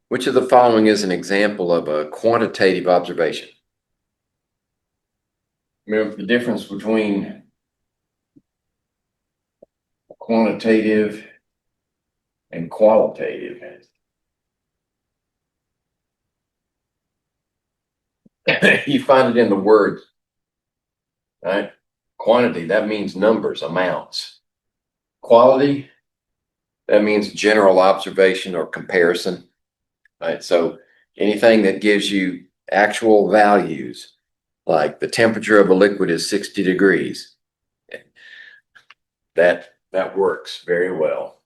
Which of the following is an example of a quantitative observation? Remember the difference between quantitative and qualitative. You find it in the words, right? Quantity, that means numbers, amounts. Quality, that means general observation or comparison, right? So anything that gives you actual values, like the temperature of a liquid is 60 degrees, that works very well.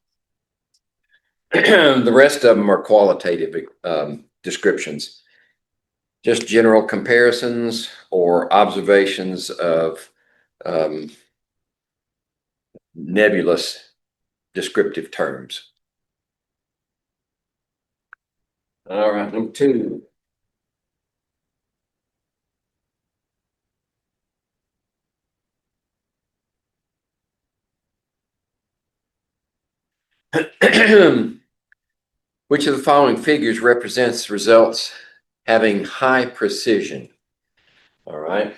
The rest of them are qualitative descriptions, just general comparisons or observations of nebulous descriptive terms. All right, number 2. Which of the following figures represents results having high precision? All right.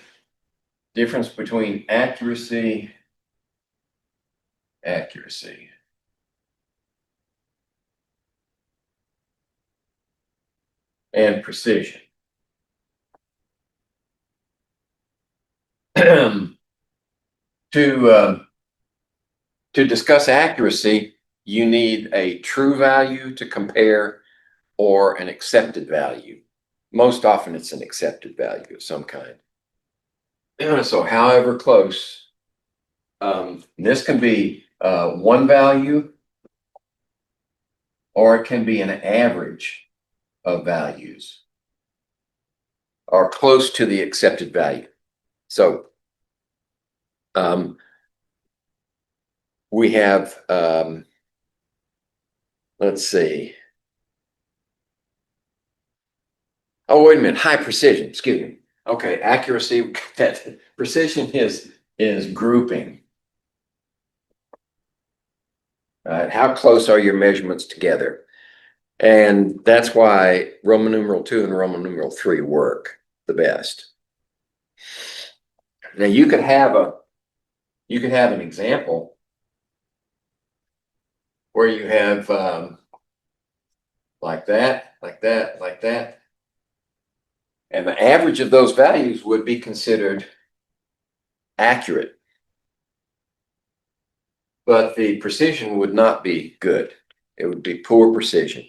Difference between accuracy, and precision. To discuss accuracy, you need a true value to compare or an accepted value. Most often it's an accepted value of some kind. So however close, this can be one value, or it can be an average of values, or close to the accepted value. So we have, let's see. Oh, wait a minute, high precision, excuse me. Okay, accuracy, that precision is grouping. How close are your measurements together? And that's why Roman numeral 2 and Roman numeral 3 work the best. Now you could have an example where you have like that, like that, like that. And the average of those values would be considered accurate, but the precision would not be good. It would be poor precision.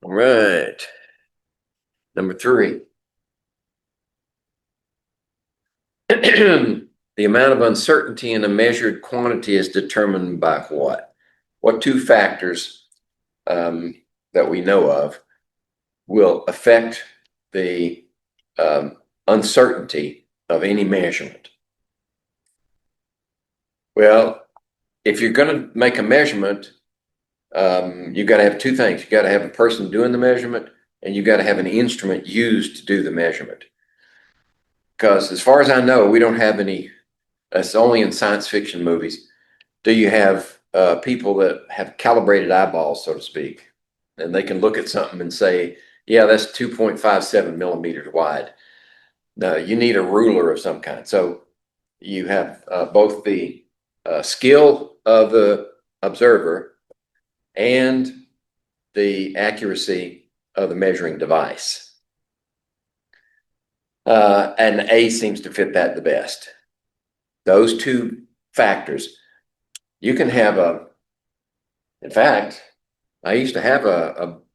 All right. Number 3. The amount of uncertainty in a measured quantity is determined by what? What 2 factors that we know of will affect the uncertainty of any measurement? Well, if you're going to make a measurement, you've got to have 2 things. You've got to have a person doing the measurement, and you've got to have an instrument used to do the measurement. Because as far as I know, we don't have any, it's only in science fiction movies, do you have people that have calibrated eyeballs, so to speak, and they can look at something and say, yeah, that's 2.57 millimeters wide. No, you need a ruler of some kind. So you have both the skill of the observer and the accuracy of the measuring device. And A seems to fit that the best. Those 2 factors. You can have in fact, I used to have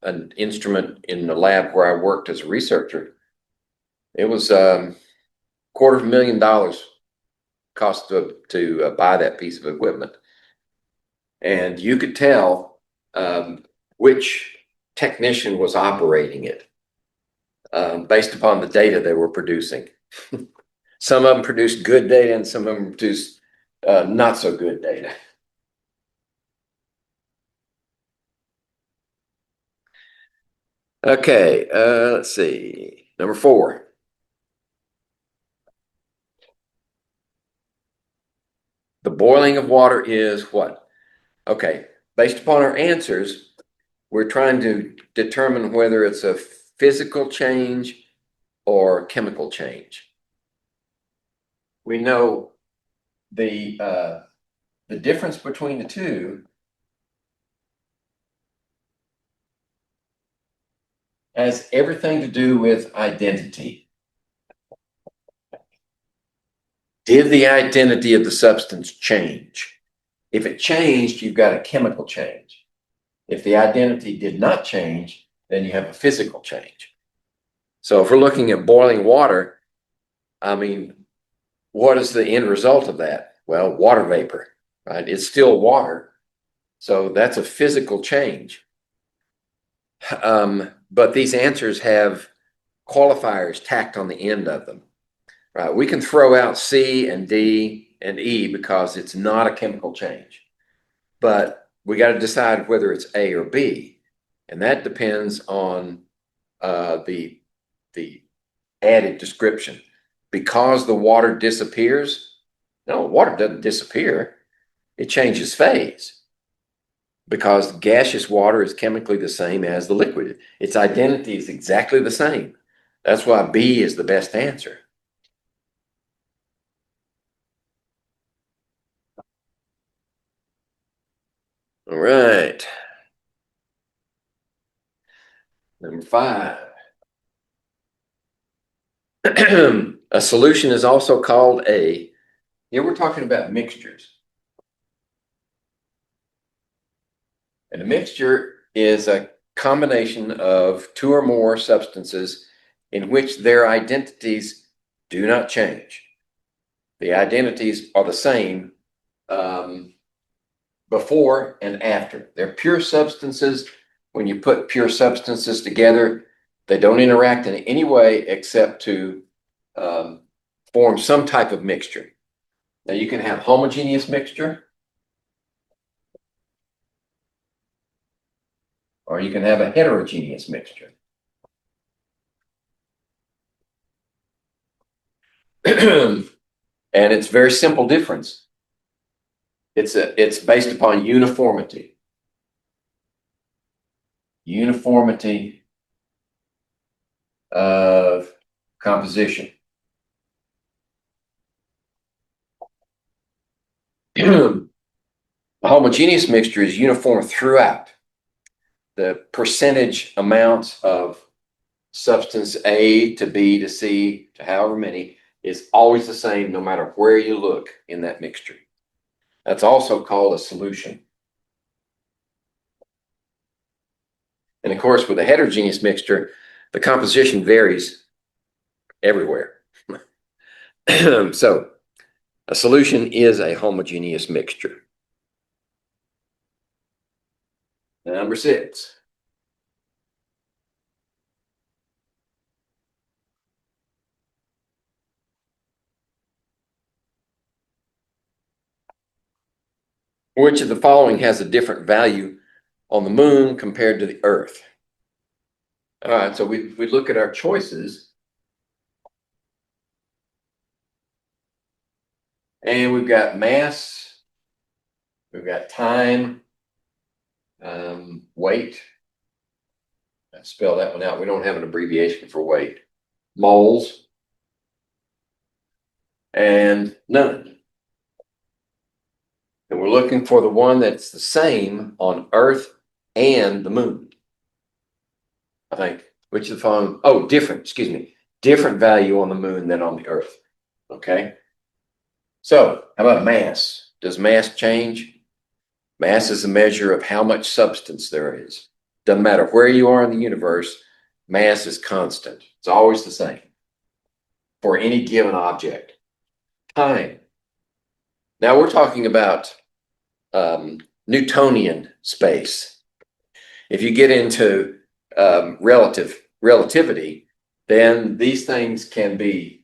an instrument in the lab where I worked as a researcher. It was $250,000 cost to buy that piece of equipment. And you could tell which technician was operating it based upon the data they were producing. Some of them produced good data and some of them produced not so good data. Okay, let's see. Number 4. The boiling of water is what? Okay, based upon our answers, we're trying to determine whether it's a physical change or chemical change. We know the difference between the two has everything to do with identity. Did the identity of the substance change? If it changed, you've got a chemical change. If the identity did not change, then you have a physical change. So if we're looking at boiling water, I mean, what is the end result of that? Well, water vapor, right? It's still water. So that's a physical change. But these answers have qualifiers tacked on the end of them, right? We can throw out C and D and E because it's not a chemical change, but we got to decide whether it's A or B, and that depends on the added description. Because the water disappears, no, water doesn't disappear. It changes phase because gaseous water is chemically the same as the liquid. Its identity is exactly the same. That's why B is the best answer. All right. Number 5. A solution is also called here we're talking about mixtures. And a mixture is a combination of 2 or more substances in which their identities do not change. The identities are the same before and after. They're pure substances. When you put pure substances together, they don't interact in any way except to form some type of mixture. Now you can have homogeneous mixture, or you can have a heterogeneous mixture. And it's a very simple difference. It's based upon uniformity. Uniformity of composition. A homogeneous mixture is uniform throughout. The percentage amounts of substance A to B to C to however many is always the same no matter where you look in that mixture. That's also called a solution. And of course, with a heterogeneous mixture, the composition varies everywhere. So a solution is a homogeneous mixture. Number 6. Which of the following has a different value on the moon compared to the Earth? All right, so we look at our choices. And we've got mass, we've got time, weight. I spell that one out. We don't have an abbreviation for weight. Moles, and none. And we're looking for the one that's the same on Earth and the moon. I think. Which of the following? Oh, different, excuse me. Different value on the moon than on the Earth. Okay. So, how about mass? Does mass change? Mass is a measure of how much substance there is. Doesn't matter where you are in the universe, mass is constant. It's always the same for any given object. Time. Now we're talking about Newtonian space. If you get into relativity, then these things they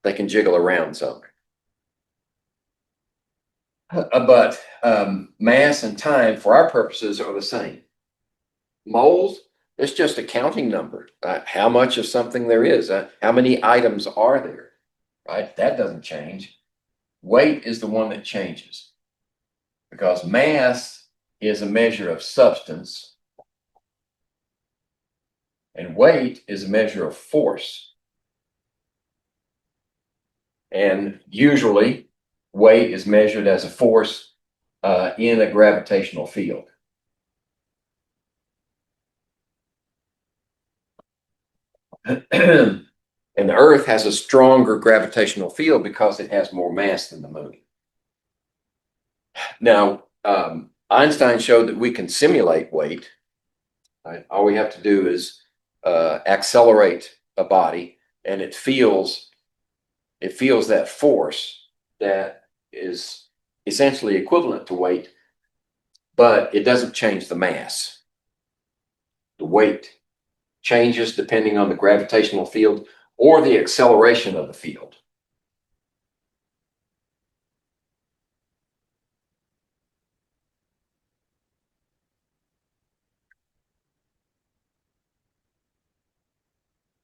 can jiggle around some. But mass and time, for our purposes, are the same. Moles, It's just a counting number. How much of something there is. How many items are there? Right? That doesn't change. Weight is the one that changes because mass is a measure of substance and weight is a measure of force. And usually weight is measured as a force in a gravitational field. And the Earth has a stronger gravitational field because it has more mass than the moon. Now, Einstein showed that we can simulate weight. Right? All we have to do is accelerate a body, and it feels that force that is essentially equivalent to weight, but it doesn't change the mass. The weight changes depending on the gravitational field or the acceleration of the field.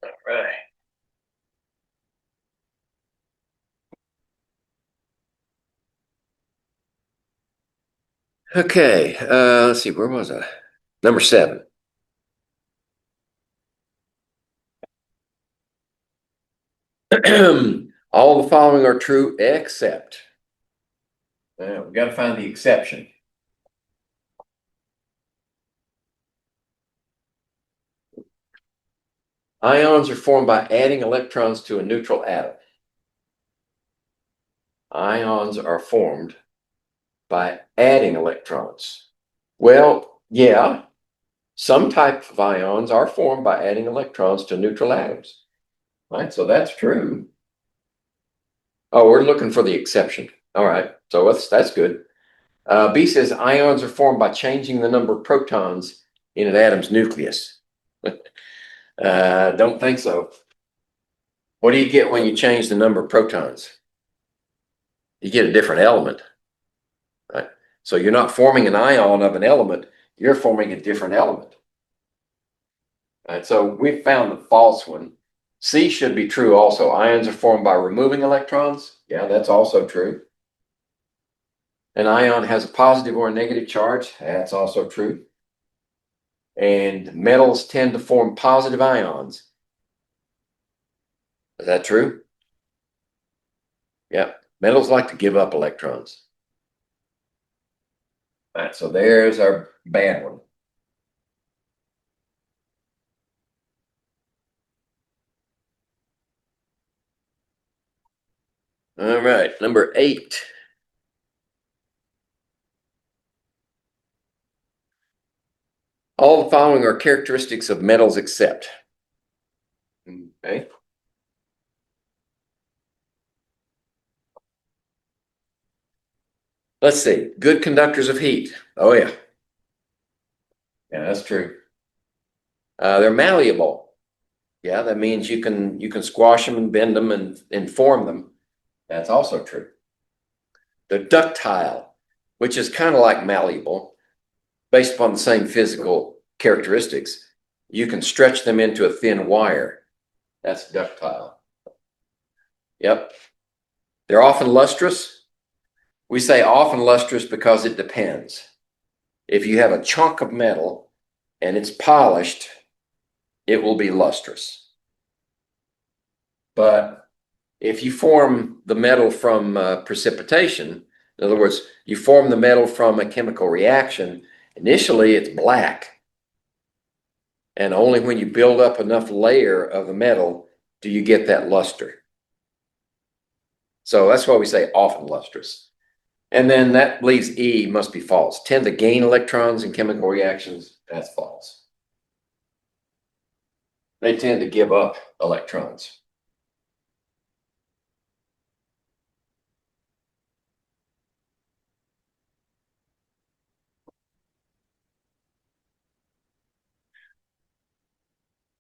All right. Okay, let's see, where was I? Number 7. All the following are true except. We've got to find the exception. Ions are formed by adding electrons to a neutral atom. Ions are formed by adding electrons. Well, yeah, some type of ions are formed by adding electrons to neutral atoms. Right, so that's true. Oh, we're looking for the exception. All right, so that's good. B says ions are formed by changing the number of protons in an atom's nucleus. Don't think so. What do you get when you change the number of protons? You get a different element. Right? So you're not forming an ion of an element, you're forming a different element. Right? So we found the false one. C should be true also. Ions are formed by removing electrons. Yeah, that's also true. An ion has a positive or a negative charge. That's also true. And metals tend to form positive ions. Is that true? Yeah. Metals like to give up electrons. All right, so there's our bad one. All right, number 8. All the following are characteristics of metals except. Okay. Let's see. Good conductors of heat. Oh, yeah. Yeah, that's true. They're malleable. Yeah, that means you can squash them and bend them and form them. That's also true. They're ductile, which is kind of like malleable, based upon the same physical characteristics. You can stretch them into a thin wire. That's ductile. Yep. They're often lustrous. We say often lustrous because it depends. If you have a chunk of metal and it's polished, it will be lustrous. But if you form the metal from precipitation, in other words, you form the metal from a chemical reaction, initially it's black. And only when you build up enough layer of the metal do you get that luster. So that's why we say often lustrous. And then that leaves E, must be false. Tend to gain electrons in chemical reactions, that's false. They tend to give up electrons.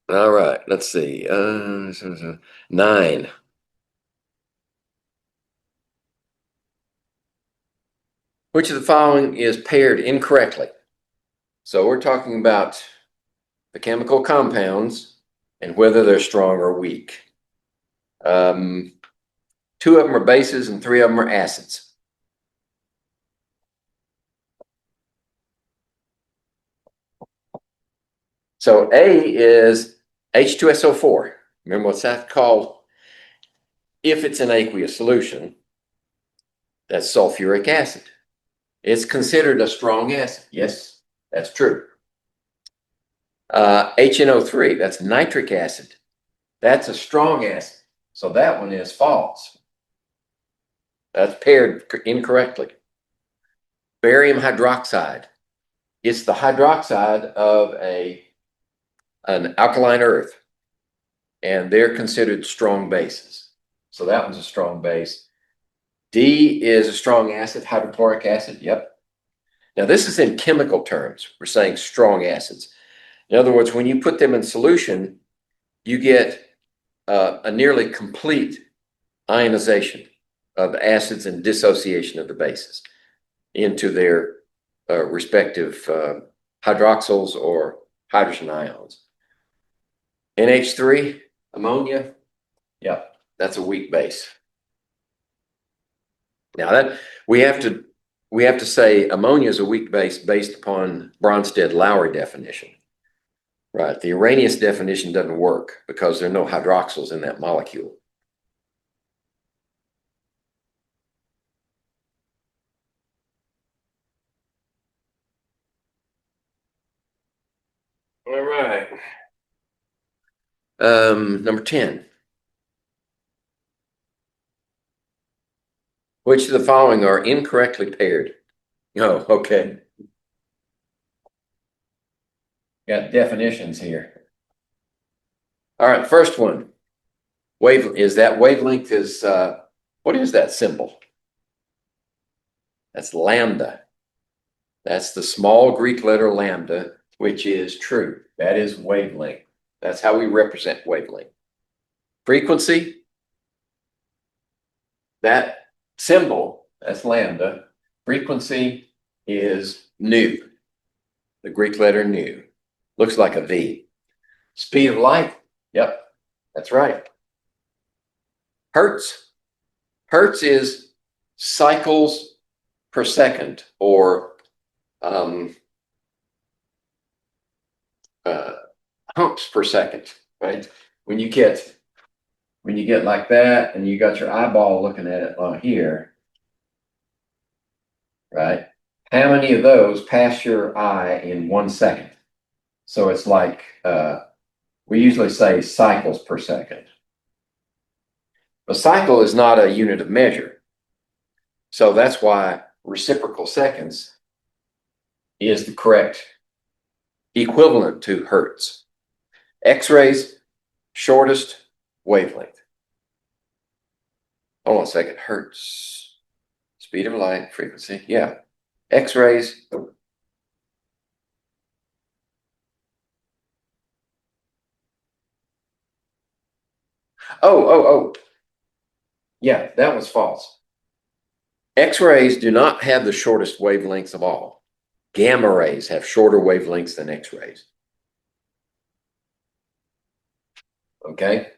All right, let's see. 9. Which of the following is paired incorrectly? So we're talking about the chemical compounds and whether they're strong or weak. Two of them are bases and three of them are acids. So A is H2SO4. Remember what's that called? If it's an aqueous solution, that's sulfuric acid. It's considered a strong acid. Yes, that's true. HNO3, that's nitric acid. That's a strong acid. So that one is false. That's paired incorrectly. Barium hydroxide. It's the hydroxide of an alkaline earth, and they're considered strong bases. So that one's a strong base. D is a strong acid, hydrochloric acid. Yep. Now this is in chemical terms. We're saying strong acids. In other words, when you put them in solution, you get a nearly complete ionization of the acids and dissociation of the bases into their respective hydroxyls or hydrogen ions. NH3, ammonia, yeah, that's a weak base. Now that we have to say ammonia is a weak base based upon Bronsted-Lowry definition. Right, the Arrhenius definition doesn't work because there are no hydroxyls in that molecule. All right. Number 10. Which of the following are incorrectly paired? Oh, okay. Got definitions here. All right, first one. Wavelength is, what is that symbol? That's lambda. That's the small Greek letter lambda, which is true. That is wavelength. That's how we represent wavelength. Frequency, that symbol, that's lambda. Frequency is nu, the Greek letter nu. Looks like a V. Speed of light, yep, that's right. Hertz. Hertz is cycles per second, or humps per second, right? When you get like that and you got your eyeball looking at it here, right? How many of those pass your eye in 1 second? So it's like, we usually say cycles per second. A cycle is not a unit of measure. So that's why reciprocal seconds is the correct equivalent to hertz. X-rays, shortest wavelength. Hold on a second. Hertz, speed of light, frequency. Yeah. X-rays. Oh. Yeah, that was false. X-rays do not have the shortest wavelengths of all. Gamma rays have shorter wavelengths than X-rays. Okay.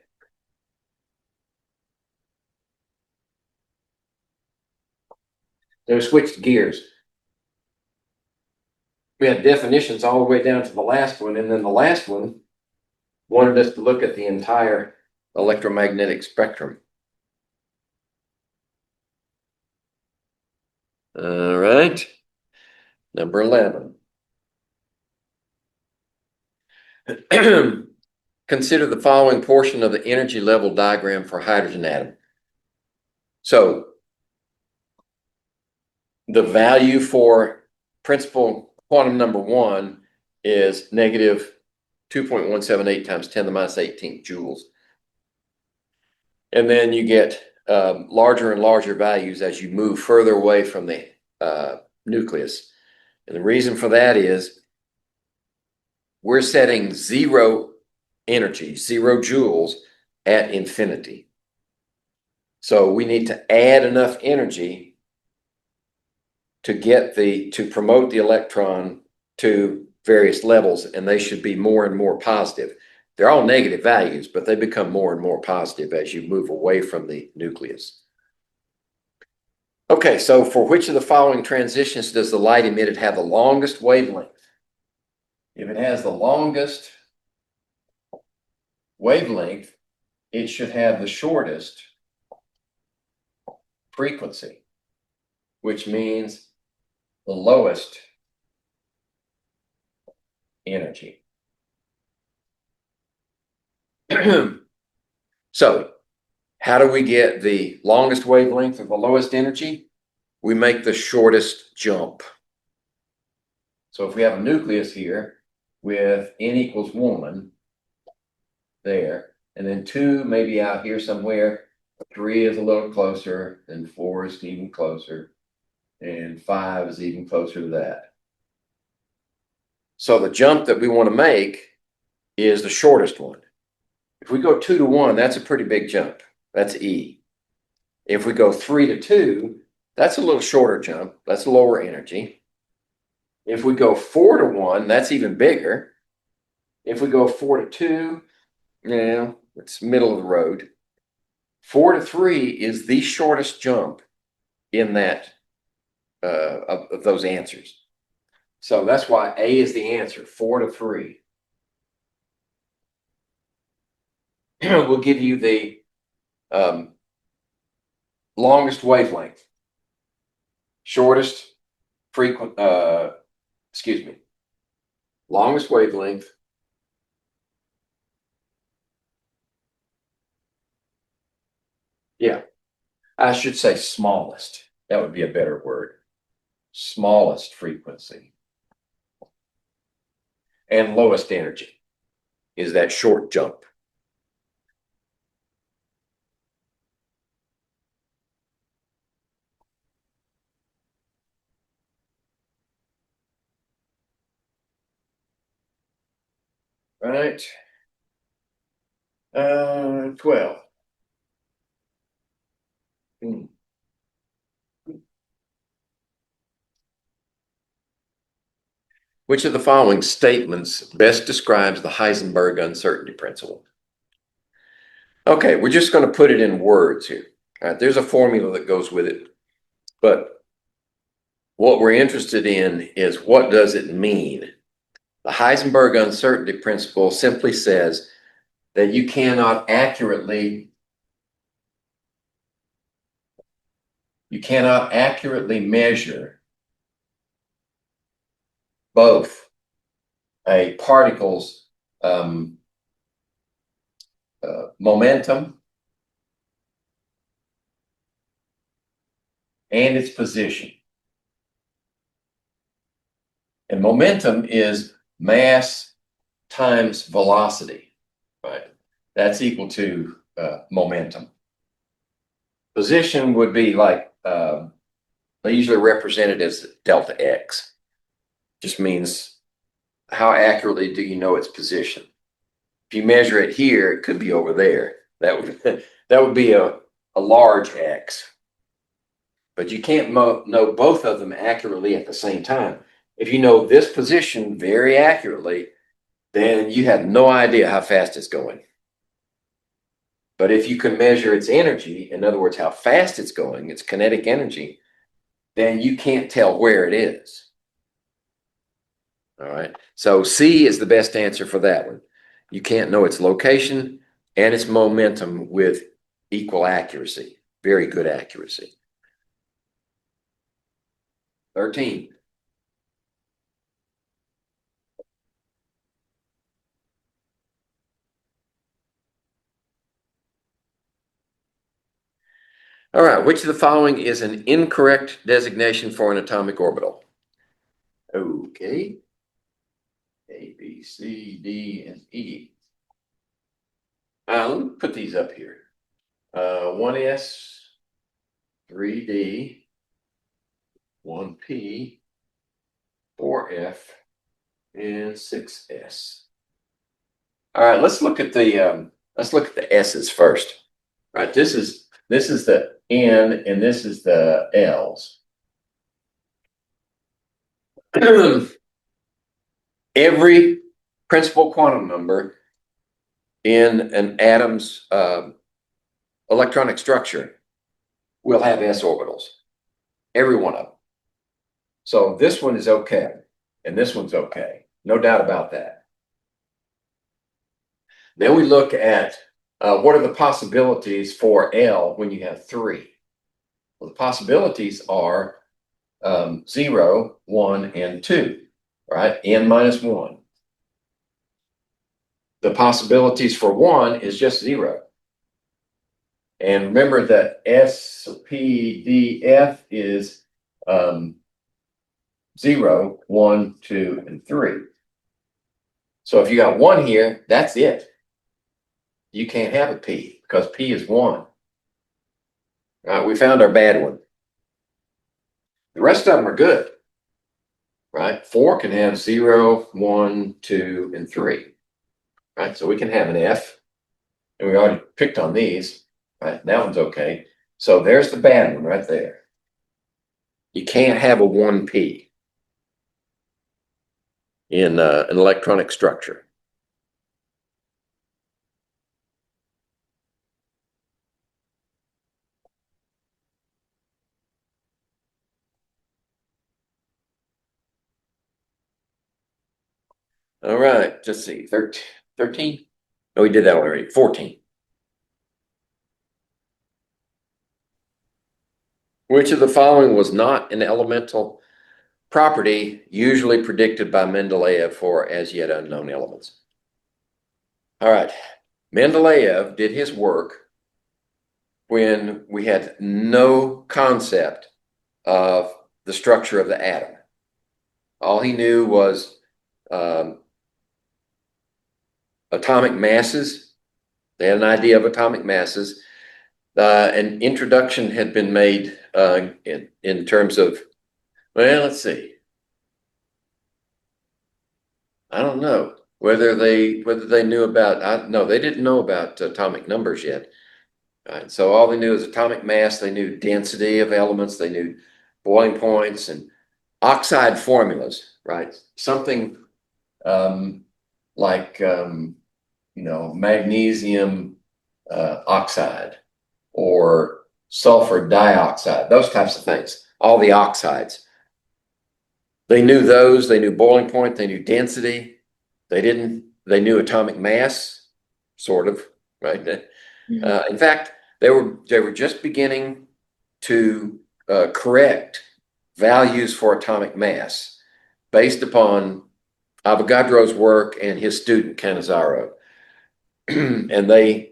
They switched gears. We had definitions all the way down to the last one, and then the last one wanted us to look at the entire electromagnetic spectrum. All right. Number 11. Consider the following portion of the energy level diagram for hydrogen atom. So the value for principal quantum number 1 is negative 2.178 times 10 to the minus 18 joules. And then you get larger and larger values as you move further away from the nucleus. And the reason for that is we're setting zero energy, 0 joules at infinity. So we need to add enough energy to promote the electron to various levels, and they should be more and more positive. They're all negative values, but they become more and more positive as you move away from the nucleus. Okay, so for which of the following transitions does the light emitted have the longest wavelength? If it has the longest wavelength, it should have the shortest frequency, which means the lowest energy. So, how do we get the longest wavelength or the lowest energy? We make the shortest jump. So if we have a nucleus here with n equals 1 there, and then 2 maybe out here somewhere, 3 is a little closer, and 4 is even closer, and 5 is even closer to that. So the jump that we want to make is the shortest one. If we go 2 to 1, that's a pretty big jump. That's E. If we go 3 to 2, that's a little shorter jump. That's lower energy. If we go 4 to 1, that's even bigger. If we go 4 to 2, yeah, it's middle of the road. 4 to 3 is the shortest jump in that of those answers. So that's why A is the answer, 4 to 3. We'll give you the longest wavelength, shortest longest wavelength, yeah, I should say smallest. That would be a better word. Smallest frequency. And lowest energy is that short jump. Right. 12. Which of the following statements best describes the Heisenberg uncertainty principle? Okay, we're just going to put it in words here. All right, there's a formula that goes with it, but what we're interested in is what does it mean? The Heisenberg uncertainty principle simply says that you cannot accurately measure both a particle's momentum and its position. And momentum is mass times velocity, right? That's equal to momentum. Position would be like, they usually represent it as delta x. Just means how accurately do you know its position? If you measure it here, it could be over there. That would be a large X. But you can't know both of them accurately at the same time. If you know this position very accurately, then you have no idea how fast it's going. But if you can measure its energy, in other words, how fast it's going, its kinetic energy, then you can't tell where it is. All right. So C is the best answer for that one. You can't know its location and its momentum with equal accuracy. Very good accuracy. 13. All right. Which of the following is an incorrect designation for an atomic orbital? Okay. A, B, C, D, and E. Let me put these up here. 1S, 3D, 1P, 4F, and 6S. All right, let's look at the S's first. All right, this is the N and this is the L's. every principal quantum number in an atom's electronic structure will have s orbitals. Every one of them. So this one is okay, and this one's okay. No doubt about that. Then we look at what are the possibilities for L when you have 3? Well, the possibilities are 0, 1, and 2, right? N minus 1. The possibilities for 1 is just 0. And remember that SPDF is 0, 1, 2, and 3. So if you got 1 here, that's it. You can't have a P because P is 1. All right, we found our bad one. The rest of them are good, right? 4 can have 0, 1, 2, and 3, right? So we can have an F, and we already picked on these, right? That one's okay. So there's the bad one right there. You can't have a 1P in an electronic structure. All right, let's see, 13? No, we did that one already, 14. Which of the following was not an elemental property usually predicted by Mendeleev for as yet unknown elements? All right, Mendeleev did his work when we had no concept of the structure of the atom. All he knew was atomic masses. They had an idea of atomic masses. An introduction had been made in terms of, well, let's see. I don't know whether they knew about. No, they didn't know about atomic numbers yet. Right, so all they knew is atomic mass. They knew density of elements. They knew boiling points and oxide formulas. Right, something like magnesium oxide or sulfur dioxide. Those types of things. All the oxides. They knew those. They knew boiling point. They knew density. They knew atomic mass, sort of, right? In fact, they were just beginning to correct values for atomic mass based upon Avogadro's work and his student Cannizzaro. And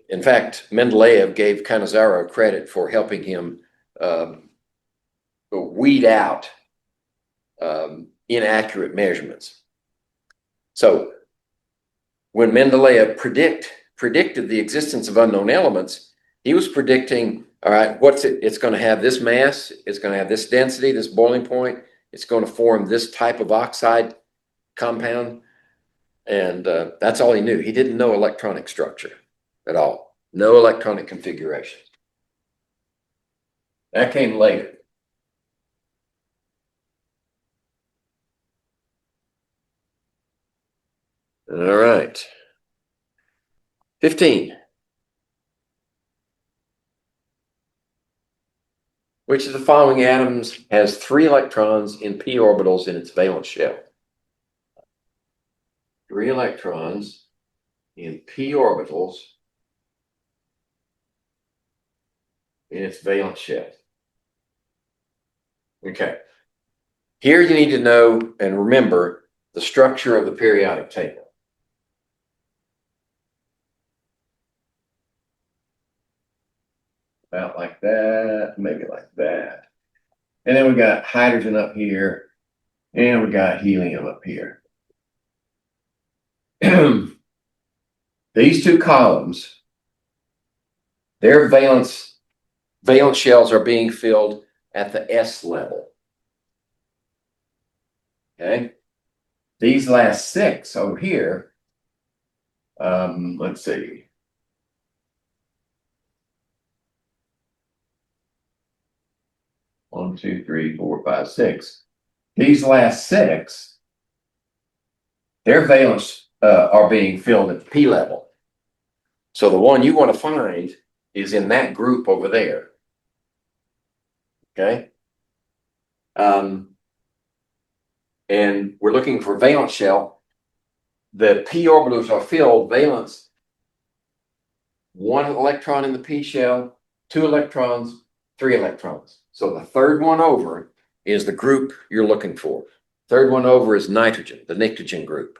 in fact, Mendeleev gave Cannizzaro credit for helping him weed out inaccurate measurements. So when Mendeleev predicted the existence of unknown elements, he was predicting, all right, it's going to have this mass, it's going to have this density, this boiling point, it's going to form this type of oxide compound. And that's all he knew. He didn't know electronic structure at all. No electronic configuration. That came later. All right. 15. Which of the following atoms has 3 electrons in p orbitals in its valence shell? 3 electrons in p orbitals in its valence shell. Okay. Here you need to know and remember the structure of the periodic table. About like that, maybe like that. And then we got hydrogen up here, and we got helium up here. These two columns, their valence shells are being filled at the S level. Okay. These last 6 over here, let's see. One, two, three, four, five, 6. These last 6 their valence are being filled at the P level. So the one you want to find is in that group over there. Okay. And we're looking for valence shell. The p orbitals are filled valence, 1 electron in the p shell, 2 electrons, 3 electrons. So the third one over is the group you're looking for. Third one over is nitrogen, the pnictogen group.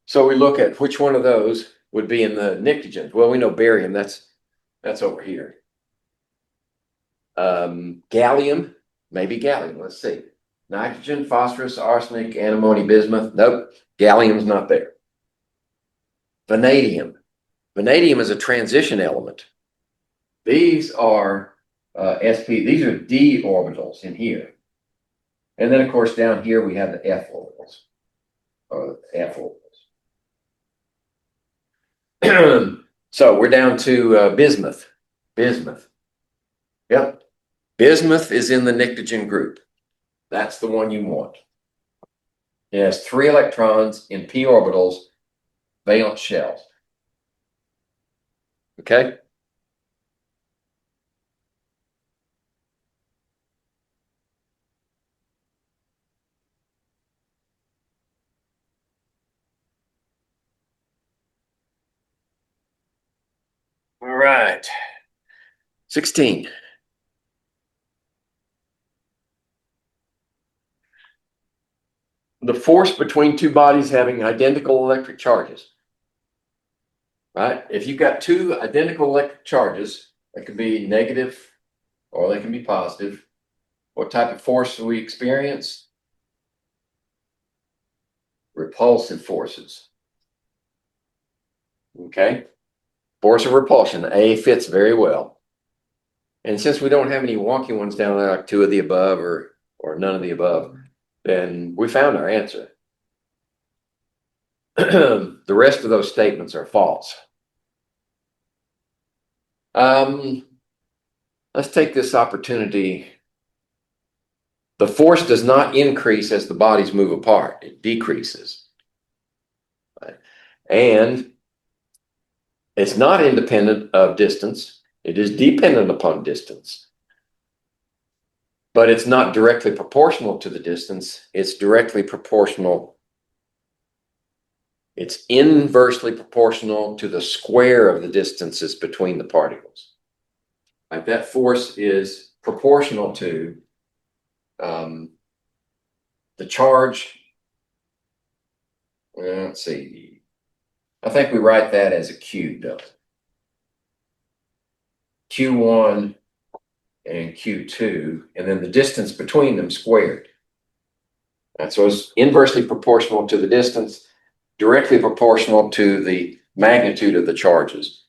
So we look at which one of those would be in the pnictogens. Well, we know barium, that's over here. Gallium, maybe gallium, let's see. Nitrogen, phosphorus, arsenic, antimony, bismuth. Nope, gallium's not there. Vanadium. Vanadium is a transition element. These are sp, these are d orbitals in here. And then, of course, down here we have the f orbitals, or f orbitals. So we're down to bismuth. Bismuth. Yep. Bismuth is in the pnictogen group. That's the one you want. It has 3 electrons in p orbitals, valence shells. Okay. All right. 16. The force between two bodies having identical electric charges. Right? If you've got two identical electric charges, that could be negative or they can be positive. What type of force do we experience? Repulsive forces. Okay. Force of repulsion, A fits very well. And since we don't have any wonky ones down there, like 2 of the above or none of the above, then we found our answer. The rest of those statements are false. Let's take this opportunity. The force does not increase as the bodies move apart. It decreases. Right? And it's not independent of distance. It is dependent upon distance. But it's not directly proportional to the distance. It's directly proportional. It's inversely proportional to the square of the distances between the particles. Like that force is proportional to the charge. Let's see. I think we write that as a Q, though. Q1 and Q2, and then the distance between them squared. And so it's inversely proportional to the distance, directly proportional to the magnitude of the charges.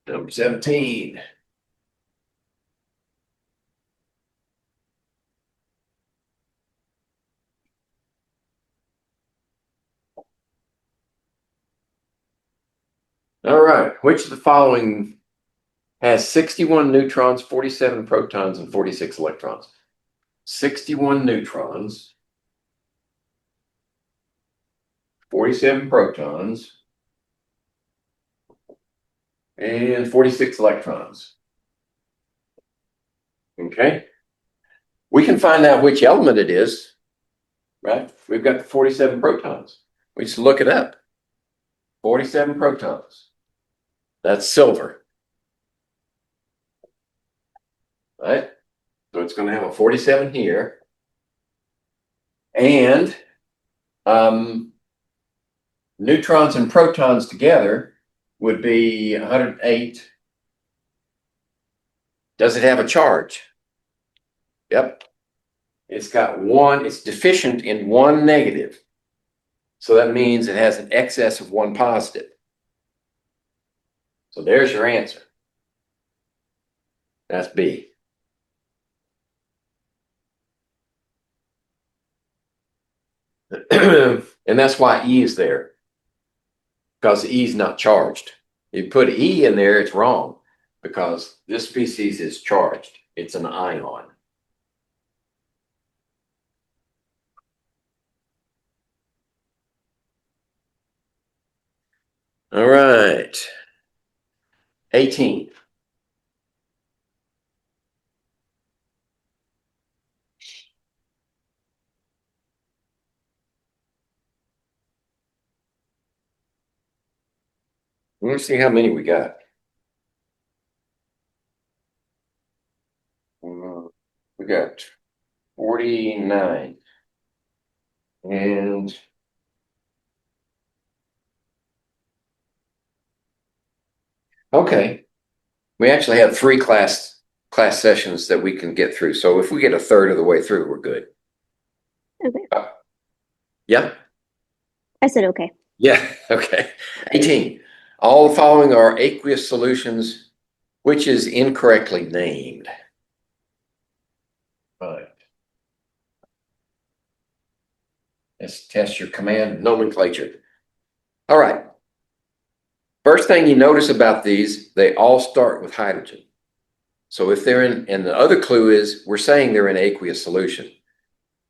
Number 17. All right, which of the following has 61 neutrons, 47 protons, and 46 electrons? 61 neutrons, 47 protons, and 46 electrons. Okay. We can find out which element it is, right? We've got the 47 protons. We just look it up. 47 protons. That's silver. Right? So it's going to have a 47 here. And neutrons and protons together would be 108. Does it have a charge? Yep. It's got one, it's deficient in 1 negative. So that means it has an excess of 1 positive. So there's your answer. That's B. And that's why E is there, because E is not charged. If you put E in there, it's wrong, because this species is charged. It's an ion. All right. 18. Let's see how many we got. We got 49. And okay, we actually have three class sessions that we can get through. So if we get a third of the way through, we're good. Okay. Yeah? I said okay. Yeah, okay. 18. All the following are aqueous solutions, which is incorrectly named. Right. Let's test your command nomenclature. All right. First thing you notice about these, they all start with hydrogen. So if they're in, and the other clue is we're saying they're in aqueous solution.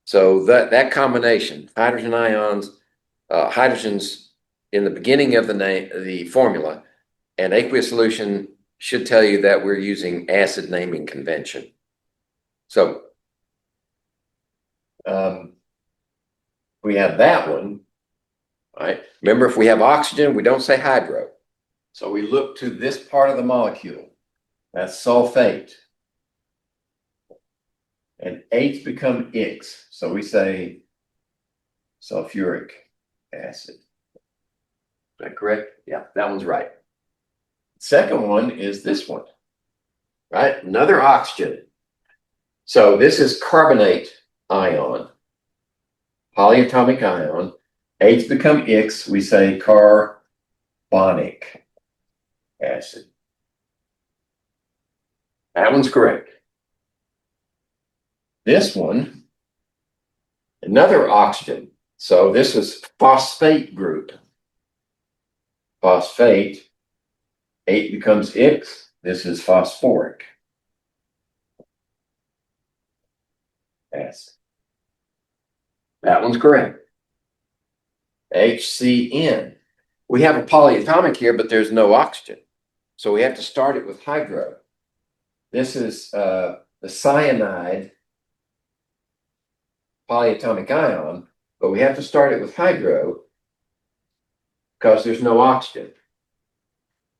So that combination, hydrogen ions, hydrogens in the beginning of the formula, and aqueous solution should tell you that we're using acid naming convention. So we have that one, right? Remember, if we have oxygen, we don't say hydro. So we look to this part of the molecule. That's sulfate. And H become X. So we say sulfuric acid. Is that correct? Yeah, that one's right. Second one is this one, right? Another oxygen. So this is carbonate ion, polyatomic ion. H become X, we say carbonic acid. That one's correct. This one, another oxygen. So this is phosphate group. Phosphate, H becomes X. This is phosphoric acid. That one's correct. HCN. We have a polyatomic here, but there's no oxygen. So we have to start it with hydro. This is the cyanide polyatomic ion, but we have to start it with hydro because there's no oxygen.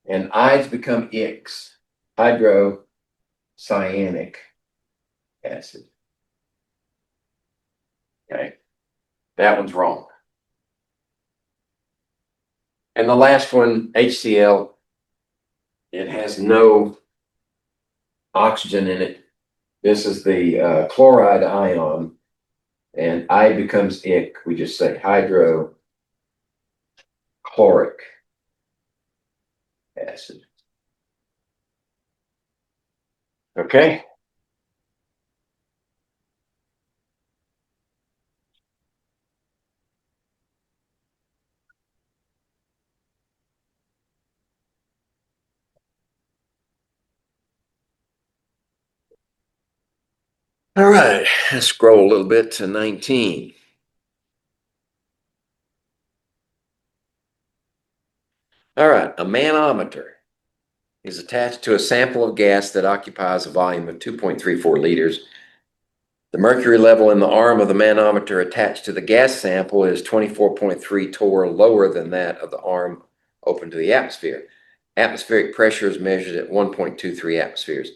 And ides become X, hydrocyanic acid. Okay, that one's wrong. And the last one, HCl, it has no oxygen in it. This is the chloride ion, and I becomes ick. We just say hydrochloric acid. Okay. All right, let's scroll a little bit to 19. All right, a manometer is attached to a sample of gas that occupies a volume of 2.34 liters. The mercury level in the arm of the manometer attached to the gas sample is 24.3 torr lower than that of the arm open to the atmosphere. Atmospheric pressure is measured at 1.23 atmospheres.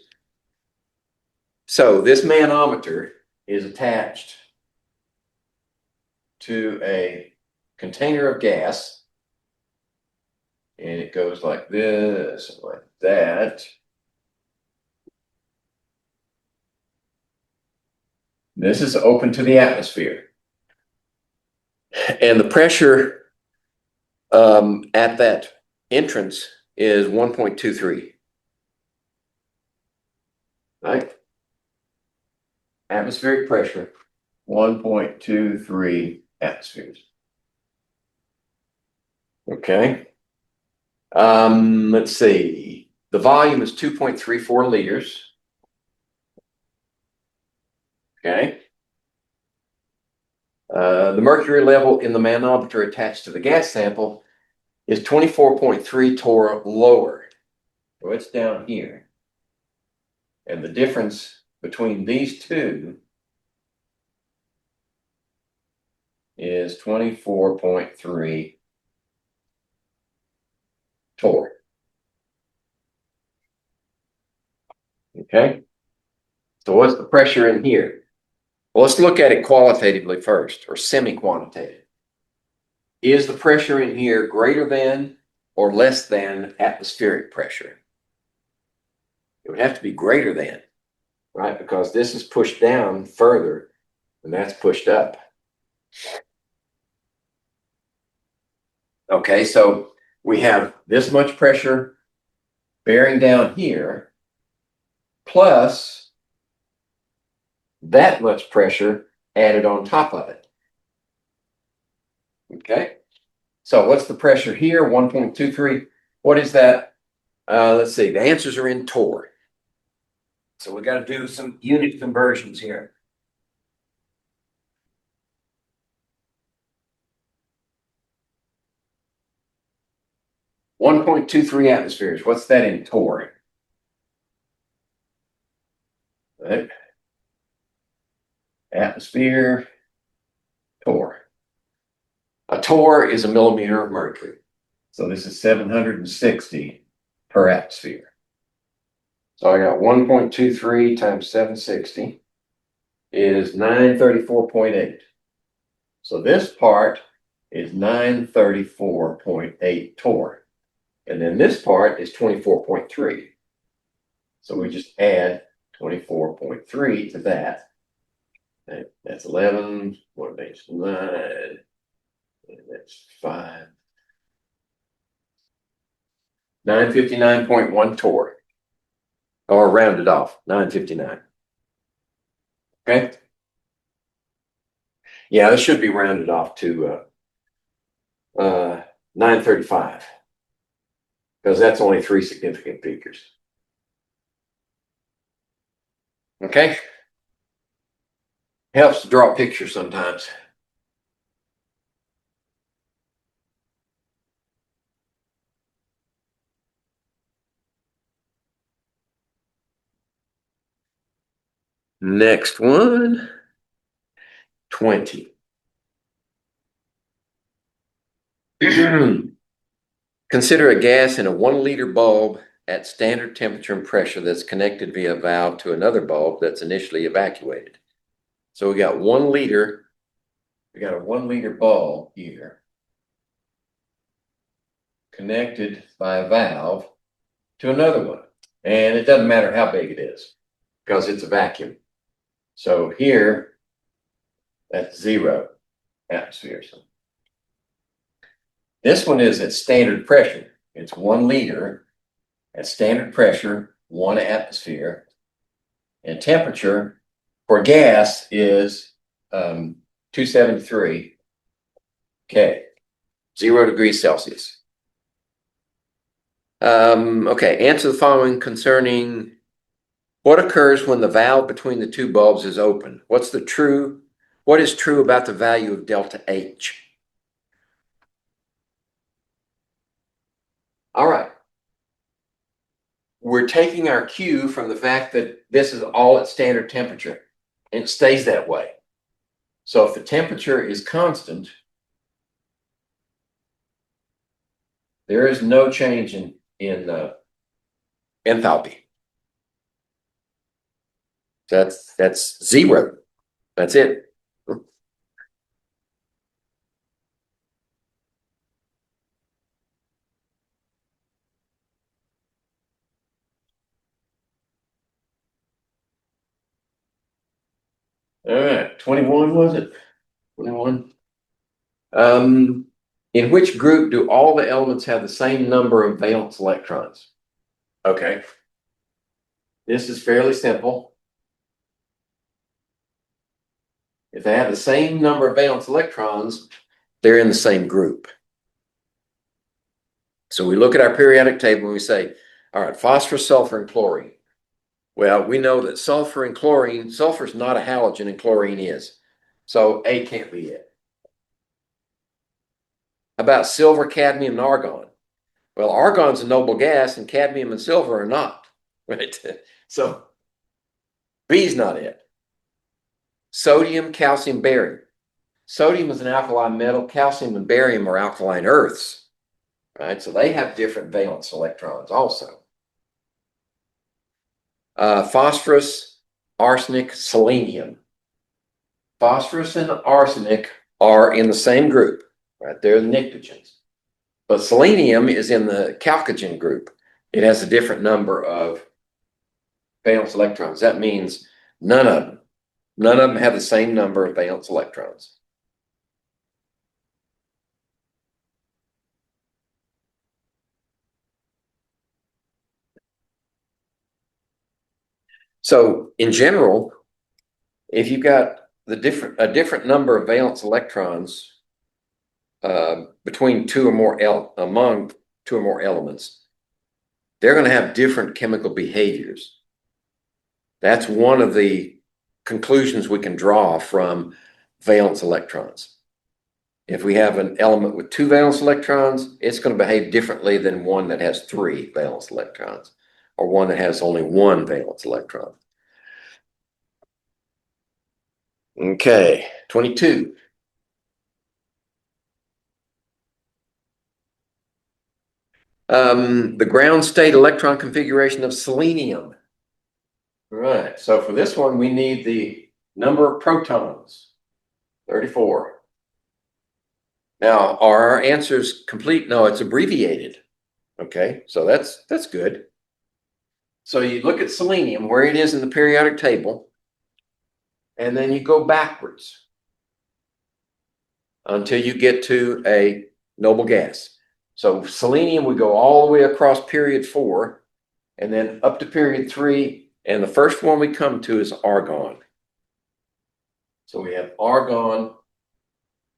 So this manometer is attached to a container of gas, and it goes like this, like that. This is open to the atmosphere. And the pressure at that entrance is 1.23. Right? Atmospheric pressure, 1.23 atmospheres. Okay. Let's see. The volume is 2.34 liters. Okay. The mercury level in the manometer attached to the gas sample is 24.3 torr lower. So it's down here. And the difference between these two is 24.3 torr. Okay. So what's the pressure in here? Well, let's look at it qualitatively first, or semi-quantitative. Is the pressure in here greater than or less than atmospheric pressure? It would have to be greater than, right? Because this is pushed down further and that's pushed up. Okay, so we have this much pressure bearing down here, plus that much pressure added on top of it. Okay, so what's the pressure here? 1.23. What is that? Let's see, the answers are in torr. So we got to do some unit conversions here. .23 atmospheres. What's that in torr? Right. Atmosphere, torr. A torr is a millimeter of mercury. So this is 760 per atmosphere. So I got 1.23 times 760 is 934.8. So this part is 934.8 torr. And then this part is 24.3. So we just add 24.3 to that. That's 11. What makes 9? And that's 5. 959.1 torr. Or rounded off, 959. Okay. Yeah, this should be rounded off to 935. Because that's only 3 significant figures. Okay. Helps to draw a picture sometimes. Next one, 20. Consider a gas in a 1-liter bulb at standard temperature and pressure that's connected via valve to another bulb that's initially evacuated. So we got 1 liter. We got a 1-liter bulb here connected by a valve to another one. And it doesn't matter how big it is because it's a vacuum. So here, that's 0 atmospheres. This one is at standard pressure. It's 1 liter at standard pressure, 1 atmosphere. And temperature for gas is 273 K, 0 degrees Celsius. Okay, answer the following concerning what occurs when the valve between the 2 bulbs is open. What is true about the value of delta H? All right. We're taking our cue from the fact that this is all at standard temperature and it stays that way. So if the temperature is constant, there is no change in enthalpy. That's 0. That's it. All right, 21 was it? 21. In which group do all the elements have the same number of valence electrons? Okay. This is fairly simple. If they have the same number of valence electrons, they're in the same group. So we look at our periodic table and we say, all right, phosphorus, sulfur, and chlorine. Well, we know that sulfur and chlorine, sulfur is not a halogen and chlorine is. So A can't be it. about silver, cadmium, and argon? Well, argon's a noble gas, and cadmium and silver are not, right? So B's not it. Sodium, calcium, barium. Sodium is an alkaline metal. Calcium and barium are alkaline earths, right? So they have different valence electrons also. Phosphorus, arsenic, selenium. Phosphorus and arsenic are in the same group, right? They're the pnictogens. But selenium is in the chalcogen group. It has a different number of valence electrons. That means none of them have the same number of valence electrons. So in general, if you've got a different number of valence electrons between among two or more elements, they're going to have different chemical behaviors. That's one of the conclusions we can draw from valence electrons. If we have an element with 2 valence electrons, it's going to behave differently than one that has 3 valence electrons, or one that has only 1 valence electron. Okay, 22. The ground state electron configuration of selenium. All right, so for this one, we need the number of protons, 34. Now, are our answers complete? No, it's abbreviated. Okay, so that's good. So you look at selenium, where it is in the periodic table, and then you go backwards until you get to a noble gas. So selenium, we go all the way across period 4, and then up to period 3, and the first one we come to is argon. So we have argon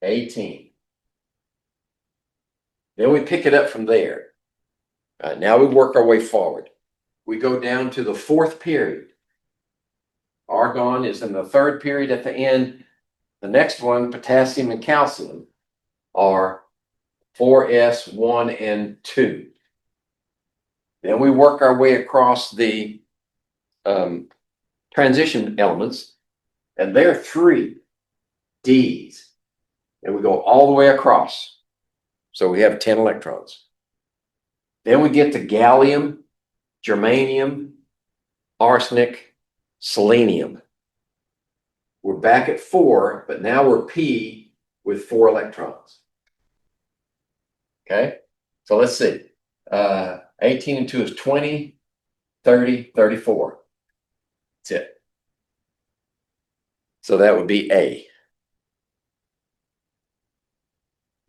18. Then we pick it up from there. Now we work our way forward. We go down to the 4th period. Argon is in the 3rd period at the end. The next one, potassium and calcium, are 4s, 1, and 2. Then we work our way across the transition elements, and they're 3 Ds. And we go all the way across. So we have 10 electrons. Then we get to gallium, germanium, arsenic, selenium. We're back at 4, but now we're P with 4 electrons. Okay, so let's see. 18 and 2 is 20, 30, 34. That's it. So that would be A.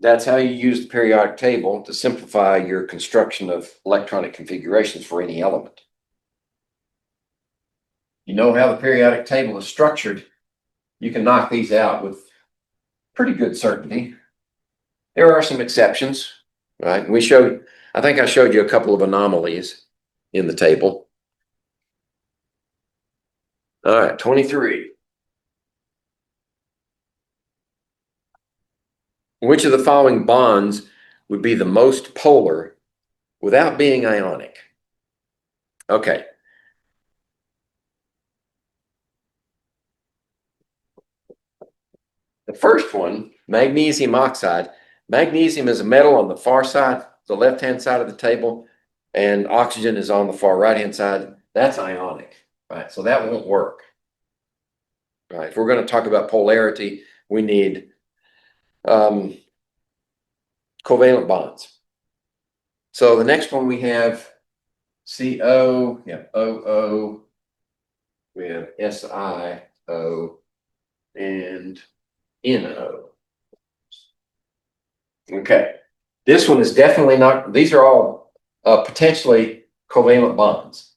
That's how you use the periodic table to simplify your construction of electronic configurations for any element. You know how the periodic table is structured, you can knock these out with pretty good certainty. There are some exceptions, right? I think I showed you a couple of anomalies in the table. All right, 23. Which of the following bonds would be the most polar without being ionic? Okay. The first one, magnesium oxide. Magnesium is a metal on the far side, the left-hand side of the table, and oxygen is on the far right-hand side. That's ionic, right? So that won't work. Right? If we're going to talk about polarity, we need covalent bonds. So the next one we have CO, OO, we have SiO, and NO. Okay, this one is definitely not, these are all potentially covalent bonds.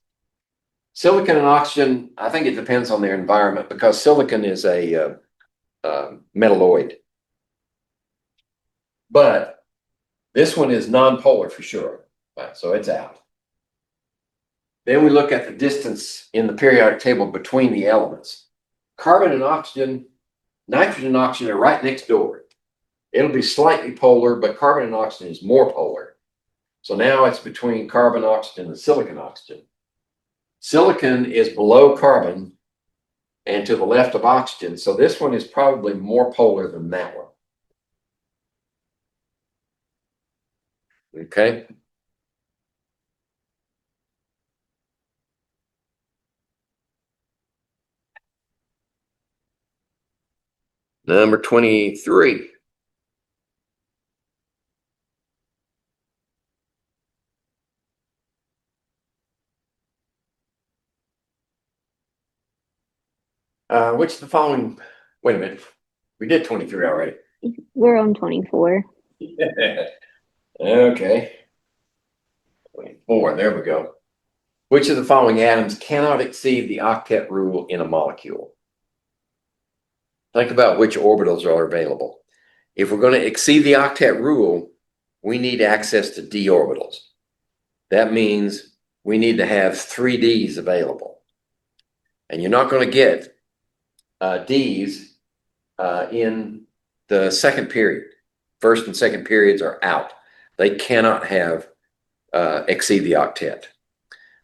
Silicon and oxygen, I think it depends on their environment because silicon is a metalloid. But this one is nonpolar for sure, right? So it's out. Then we look at the distance in the periodic table between the elements. Carbon and oxygen, nitrogen and oxygen are right next door. It'll be slightly polar, but carbon and oxygen is more polar. So now it's between carbon, oxygen, and silicon, oxygen. Silicon is below carbon and to the left of oxygen. So this one is probably more polar than that one. Okay. Number 23. Which of the following, wait a minute. We did 23 already. We're on 24. Okay. 24, there we go. Which of the following atoms cannot exceed the octet rule in a molecule? Think about which orbitals are available. If we're going to exceed the octet rule, we need access to d orbitals. That means we need to have 3 Ds available. And you're not going to get Ds in the second period. First and second periods are out. They cannot have exceed the octet.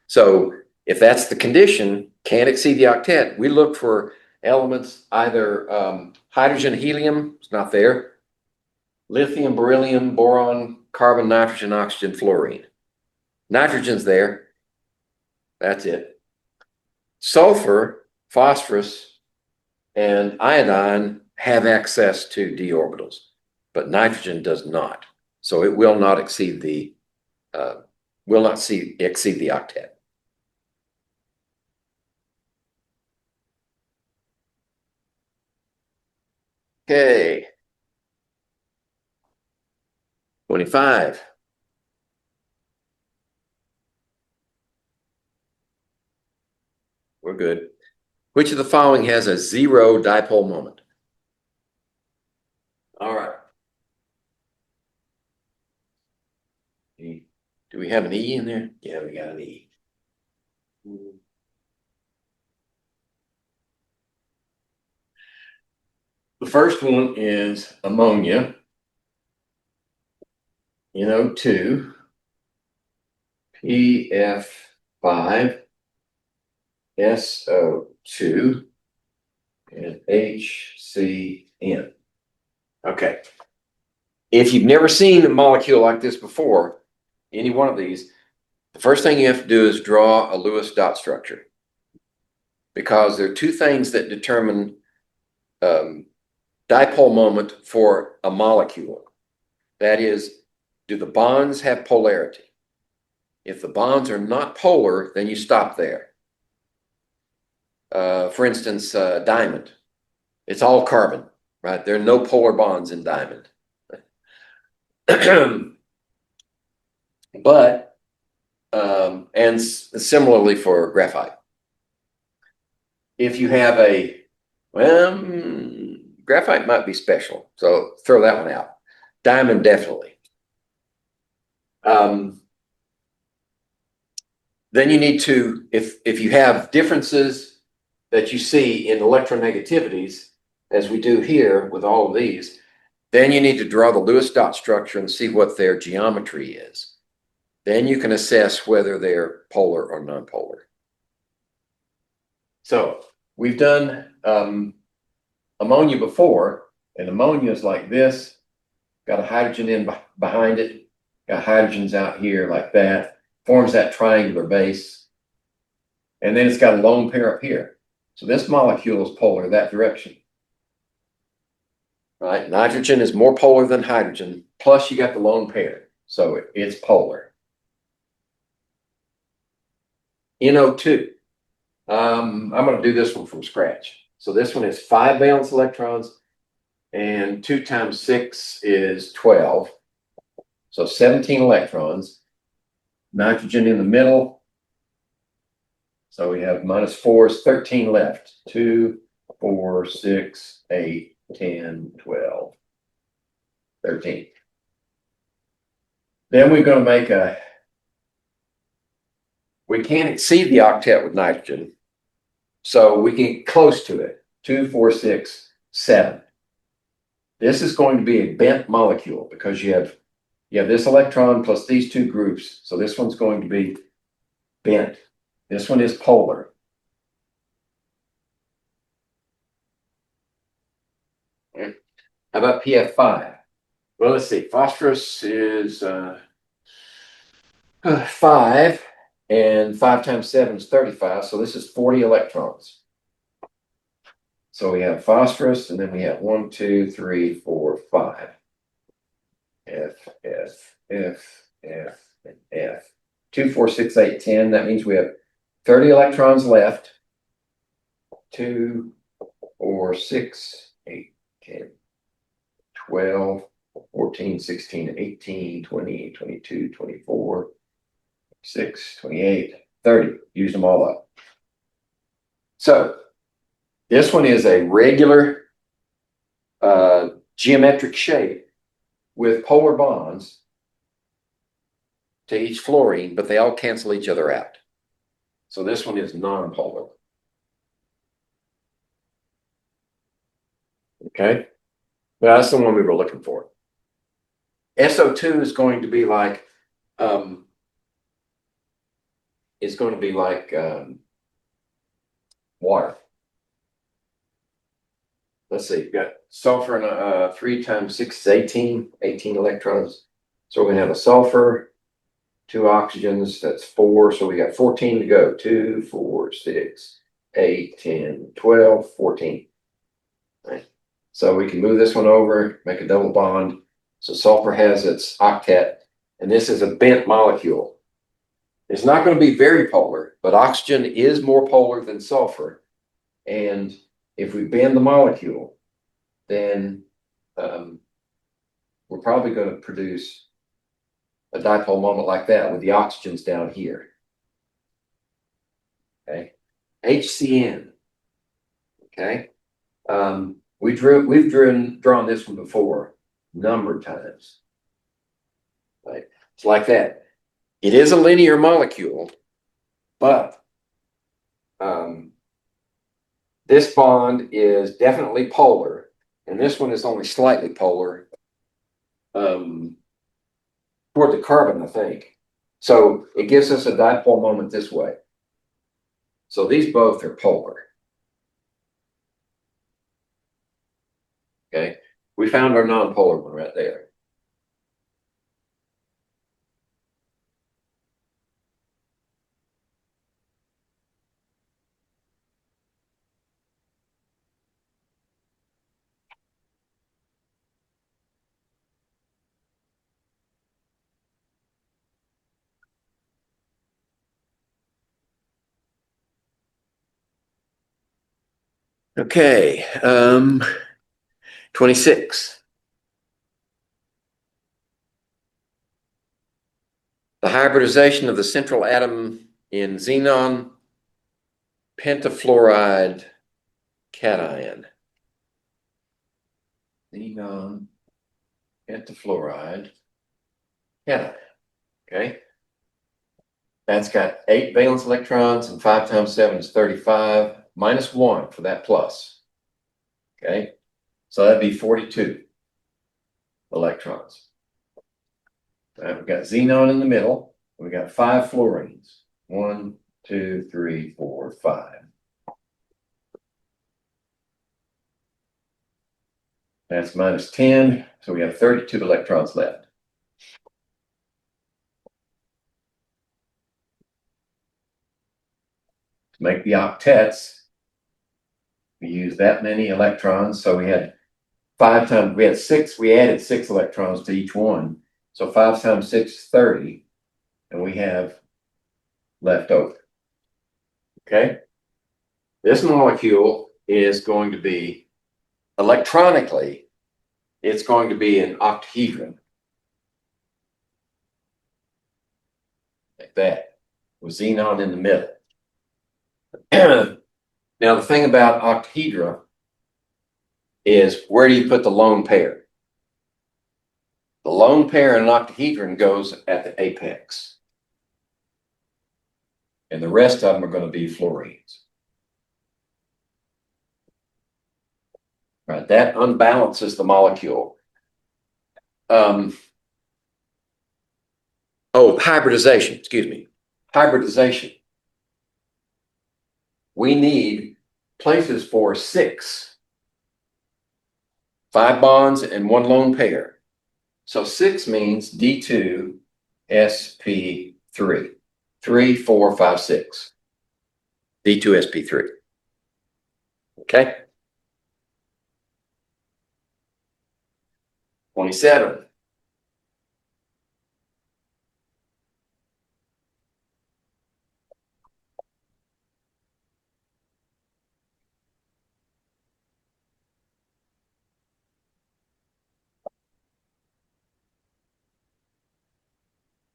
So if that's the condition, can't exceed the octet, we look for elements either hydrogen, helium, it's not there, lithium, beryllium, boron, carbon, nitrogen, oxygen, fluorine. Nitrogen's there. That's it. Sulfur, phosphorus, and iodine have access to d orbitals, but nitrogen does not. So it will not exceed the exceed the octet. Okay. 25. We're good. Which of the following has a 0 dipole moment? All right. Do we have an E in there? Yeah, we got an E. The first one is ammonia, NO2, PF5, SO2, and HCN. Okay. If you've never seen a molecule like this before, any one of these, the first thing you have to do is draw a Lewis dot structure, because there are 2 things that determine dipole moment for a molecule. That is, do the bonds have polarity? If the bonds are not polar, then you stop there. For instance, diamond. It's all carbon, right? There are no polar bonds in diamond. But, and similarly for graphite. If you have graphite might be special, so throw that one out. Diamond, definitely. Then you need to, if you have differences that you see in electronegativities, as we do here with all of these, then you need to draw the Lewis dot structure and see what their geometry is. Then you can assess whether they're polar or nonpolar. So we've done ammonia before, and ammonia is like this, got a hydrogen in behind it, got hydrogens out here like that, forms that triangular base, and then it's got a lone pair up here. So this molecule is polar that direction. Right? Nitrogen is more polar than hydrogen, plus you got the lone pair, so it's polar. NO2. I'm going to do this one from scratch. So this one is 5 valence electrons, and 2 times 6 is 12. So 17 electrons. Nitrogen in the middle. So we have -4 is 13 left. 2, 4, 6, 8, 10, 12, 13. Then we're going to make we can't exceed the octet with nitrogen, so we can get close to it. 2, 4, 6, 7. This is going to be a bent molecule because you have this electron plus these two groups. So this one's going to be bent. This one is polar. How about PF5? Well, let's see. Phosphorus is 5, and 5 times 7 is 35. So this is 40 electrons. So we have phosphorus, and then we have 1, 2, 3, 4, 5. F, F, F, F, and F. 2, 4, 6, 8, 10. That means we have 30 electrons left. 2, 4, 6, 8, 10, 12, 14, 16, 18, 20, 22, 24, 6, 28, 30. Use them all up. So this one is a regular geometric shape with polar bonds to each fluorine, but they all cancel each other out. So this one is nonpolar. Okay, that's the one we were looking for. SO2 is going to be like water. Let's see, you've got sulfur and 3 times 6 is 18, 18 electrons. So we're gonna have a sulfur, 2 oxygens, that's 4. So we got 14 to go. 2, 4, 6, 8, 10, 12, 14. Right. So we can move this one over, make a double bond. So sulfur has its octet, and this is a bent molecule. It's not going to be very polar, but oxygen is more polar than sulfur. And if we bend the molecule, then we're probably going to produce a dipole moment like that with the oxygens down here. Okay, HCN. Okay, we've drawn this one before a number of times. Right, it's like that. It is a linear molecule, but this bond is definitely polar, and this one is only slightly polar toward the carbon, I think. So it gives us a dipole moment this way. So these both are polar. Okay, we found our nonpolar one right there. Okay, 26. The hybridization of the central atom in xenon pentafluoride cation. Xenon pentafluoride cation. Okay. That's got 8 valence electrons, and 5 times 7 is 35, minus 1 for that plus. Okay. So that'd be 42 electrons. All right, we've got xenon in the middle. We got 5 fluorines. 1, 2, 3, 4, 5. That's minus 10. So we have 32 electrons left. To make the octets, we use that many electrons. So we had 5 times, we had 6, we added 6 electrons to each one. So 5 times 6 is 30. And we have left over. Okay. This molecule is going to be electronically, it's going to be an octahedron. Like that, with xenon in the middle. Now, the thing about octahedra is, where do you put the lone pair? The lone pair in an octahedron goes at the apex. And the rest of them are going to be fluorines. Right, that unbalances the molecule. Hybridization, excuse me. Hybridization. We need places for 6 5 bonds and 1 lone pair. So 6 means D2 SP3. 3, 4, 5, 6. D2 SP3. Okay. 27.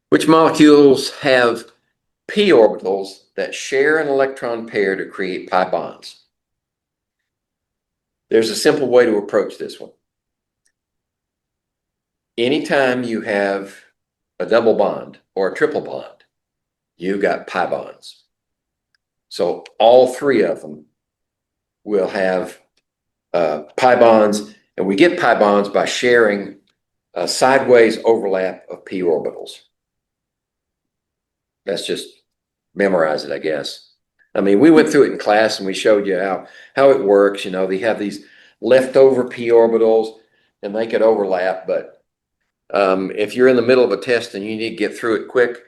Which molecules have p orbitals that share an electron pair to create pi bonds? There's a simple way to approach this one. Anytime you have a double bond or a triple bond, you got pi bonds. So all 3 of them will have pi bonds, and we get pi bonds by sharing a sideways overlap of p orbitals. That's just memorize it, I guess. I mean, we went through it in class and we showed you how it works. You know, they have these leftover p orbitals and they could overlap, but if you're in the middle of a test and you need to get through it quick,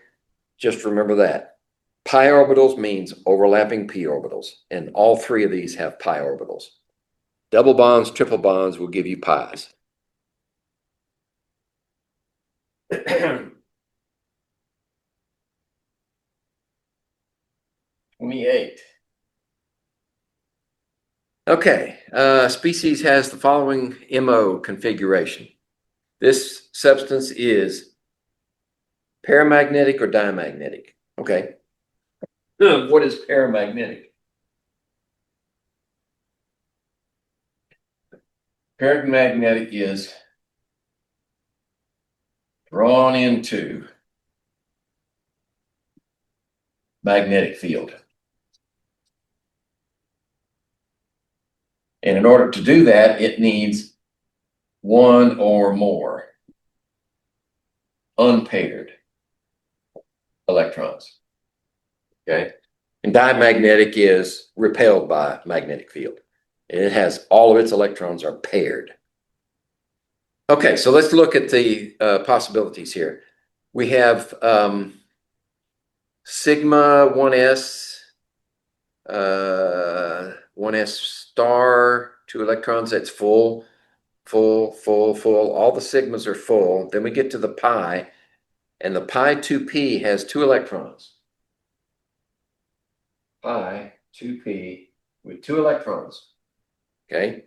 just remember that. Pi orbitals means overlapping p orbitals, and all 3 of these have pi orbitals. Double bonds, triple bonds will give you pi's. 28. Okay, species has the following MO configuration. This substance is paramagnetic or diamagnetic. Okay. What is paramagnetic? Paramagnetic is drawn into magnetic field. And in order to do that, it needs 1 or more unpaired electrons. Okay. And diamagnetic is repelled by magnetic field. And it has all of its electrons are paired. Okay, so let's look at the possibilities here. We have sigma 1s, 1s star, 2 electrons, that's full. All the sigmas are full. Then we get to the pi, and the pi 2p has 2 electrons. Pi 2p with 2 electrons. Okay,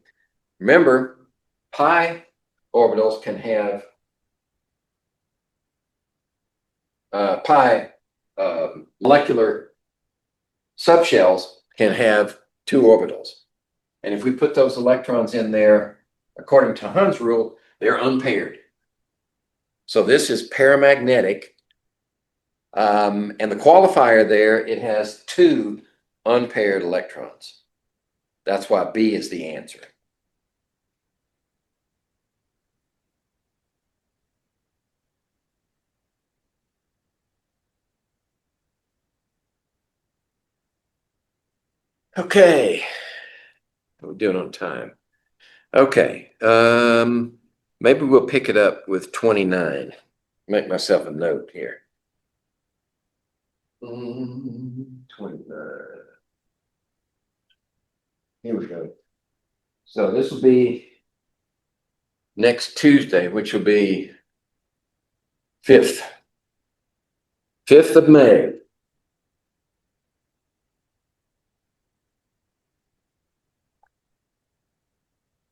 remember, pi orbitals can have pi molecular subshells can have 2 orbitals. And if we put those electrons in there, according to Hund's rule, they're unpaired. So this is paramagnetic. And the qualifier there, it has 2 unpaired electrons. That's why B is the answer. Okay. How are we doing on time? Okay. Maybe we'll pick it up with 29. Make myself a note here. 29. Here we go. So this will be next Tuesday, which will be 5th. 5th of May.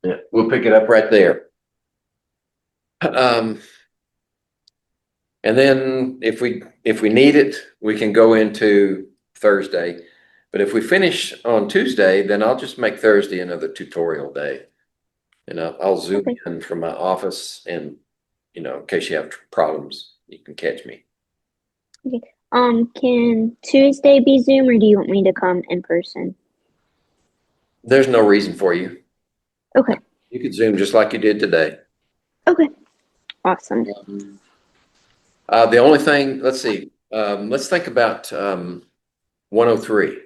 Yeah, we'll pick it up right there. And then if we need it, we can go into Thursday. But if we finish on Tuesday, then I'll just make Thursday another tutorial day. And I'll zoom in from my office, and in case you have problems, you can catch me. Okay. Can Tuesday be Zoom, or do you want me to come in person? There's no reason for you. Okay. You could Zoom just like you did today. Okay. Awesome. The only thing, let's see, let's think about 103,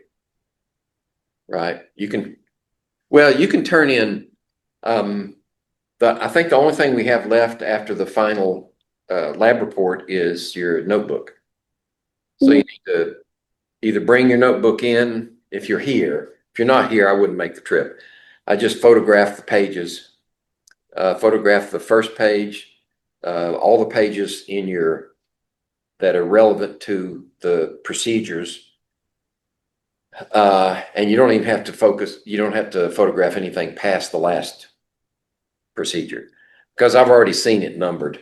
right? You can turn in, I think the only thing we have left after the final lab report is your notebook. So you need to either bring your notebook in if you're here. If you're not here, I wouldn't make the trip. I just photograph the pages, photograph the first page, all the pages that are relevant to the procedures. And you don't even have to you don't have to photograph anything past the last procedure because I've already seen it numbered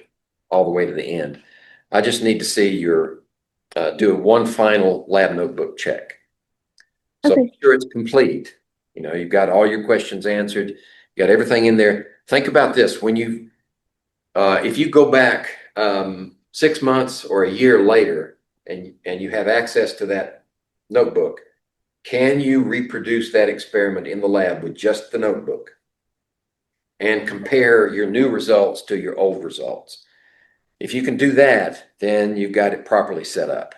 all the way to the end. I just need to see do one final lab notebook check. So Okay. make sure it's complete. You've got all your questions answered. You got everything in there. Think about this. If you go back 6 months or a year later and you have access to that notebook, can you reproduce that experiment in the lab with just the notebook and compare your new results to your old results? If you can do that, then you've got it properly set up.